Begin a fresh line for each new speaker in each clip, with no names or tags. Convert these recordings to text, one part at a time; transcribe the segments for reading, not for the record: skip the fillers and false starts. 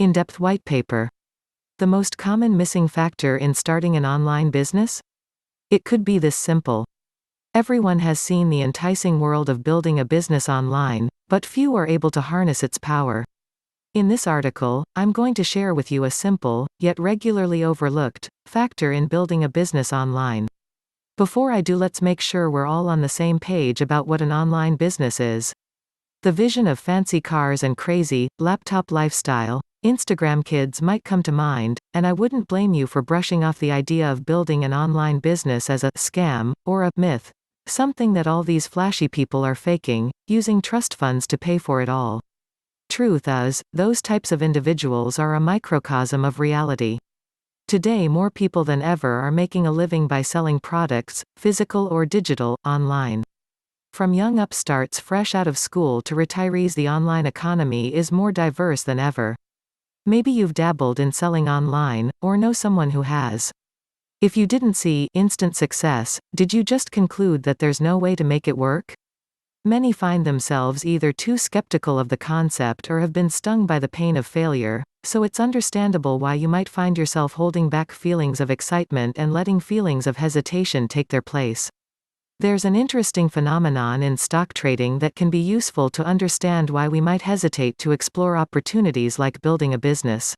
In-depth whitepaper. The most common missing factor in starting an online business? It could be this simple. Everyone has seen the enticing world of building a business online, but few are able to harness its power. In this article, I'm going to share with you a simple, yet regularly overlooked, factor in building a business online. Before I do, let's make sure we're all on the same page about what an online business is. The vision of fancy cars and crazy, laptop lifestyle, Instagram kids might come to mind, and I wouldn't blame you for brushing off the idea of building an online business as a scam, or a myth. Something that all these flashy people are faking, using trust funds to pay for it all. Truth is, those types of individuals are a microcosm of reality. Today more people than ever are making a living by selling products, physical or digital, online. From young upstarts fresh out of school to retirees, the online economy is more diverse than ever. Maybe you've dabbled in selling online, or know someone who has. If you didn't see instant success, did you just conclude that there's no way to make it work? Many find themselves either too skeptical of the concept or have been stung by the pain of failure, so it's understandable why you might find yourself holding back feelings of excitement and letting feelings of hesitation take their place. There's an interesting phenomenon in stock trading that can be useful to understand why we might hesitate to explore opportunities like building a business.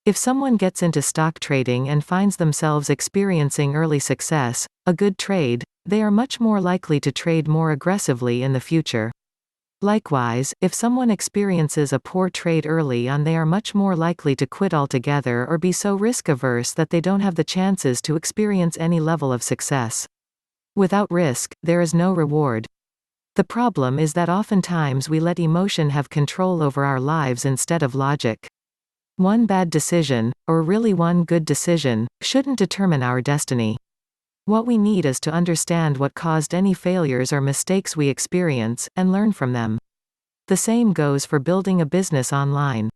If someone gets into stock trading and finds themselves experiencing early success, a good trade, they are much more likely to trade more aggressively in the future. Likewise, if someone experiences a poor trade early on, they are much more likely to quit altogether or be so risk-averse that they don't have the chances to experience any level of success. Without risk, there is no reward. The problem is that oftentimes we let emotion have control over our lives instead of logic. One bad decision, or really one good decision, shouldn't determine our destiny. What we need is to understand what caused any failures or mistakes we experience, and learn from them. The same goes for building a business online.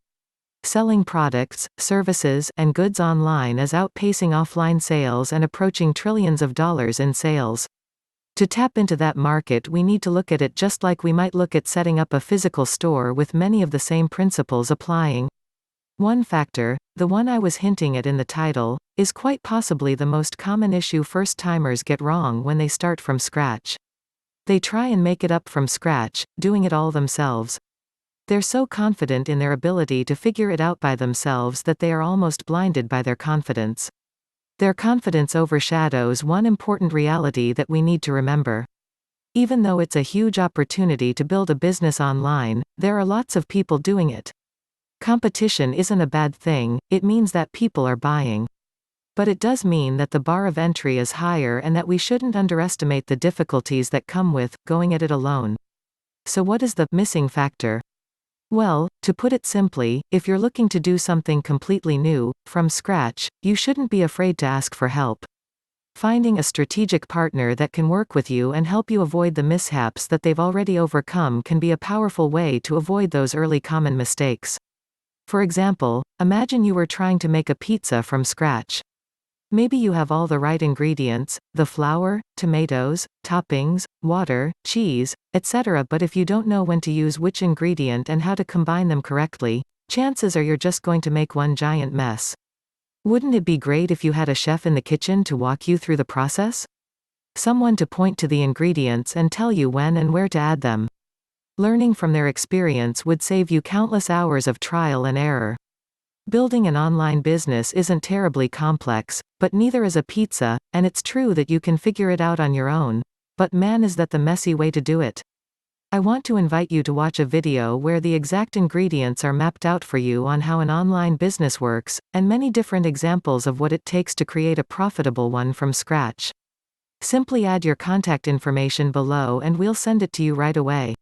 Selling products, services, and goods online is outpacing offline sales and approaching trillions of dollars in sales. To tap into that market, we need to look at it just like we might look at setting up a physical store, with many of the same principles applying. One factor, the one I was hinting at in the title, is quite possibly the most common issue first-timers get wrong when they start from scratch. They try and make it up from scratch, doing it all themselves. They're so confident in their ability to figure it out by themselves that they are almost blinded by their confidence. Their confidence overshadows one important reality that we need to remember. Even though it's a huge opportunity to build a business online, there are lots of people doing it. Competition isn't a bad thing, it means that people are buying. But it does mean that the bar of entry is higher and that we shouldn't underestimate the difficulties that come with going at it alone. So what is the missing factor? Well, to put it simply, if you're looking to do something completely new, from scratch, you shouldn't be afraid to ask for help. Finding a strategic partner that can work with you and help you avoid the mishaps that they've already overcome can be a powerful way to avoid those early common mistakes. For example, imagine you were trying to make a pizza from scratch. Maybe you have all the right ingredients, the flour, tomatoes, toppings, water, cheese, etc., but if you don't know when to use which ingredient and how to combine them correctly, chances are you're just going to make one giant mess. Wouldn't it be great if you had a chef in the kitchen to walk you through the process? Someone to point to the ingredients and tell you when and where to add them. Learning from their experience would save you countless hours of trial and error. Building an online business isn't terribly complex, but neither is a pizza, and it's true that you can figure it out on your own. But man, is that the messy way to do it. I want to invite you to watch a video where the exact ingredients are mapped out for you on how an online business works, and many different examples of what it takes to create a profitable one from scratch. Simply add your contact information below and we'll send it to you right away.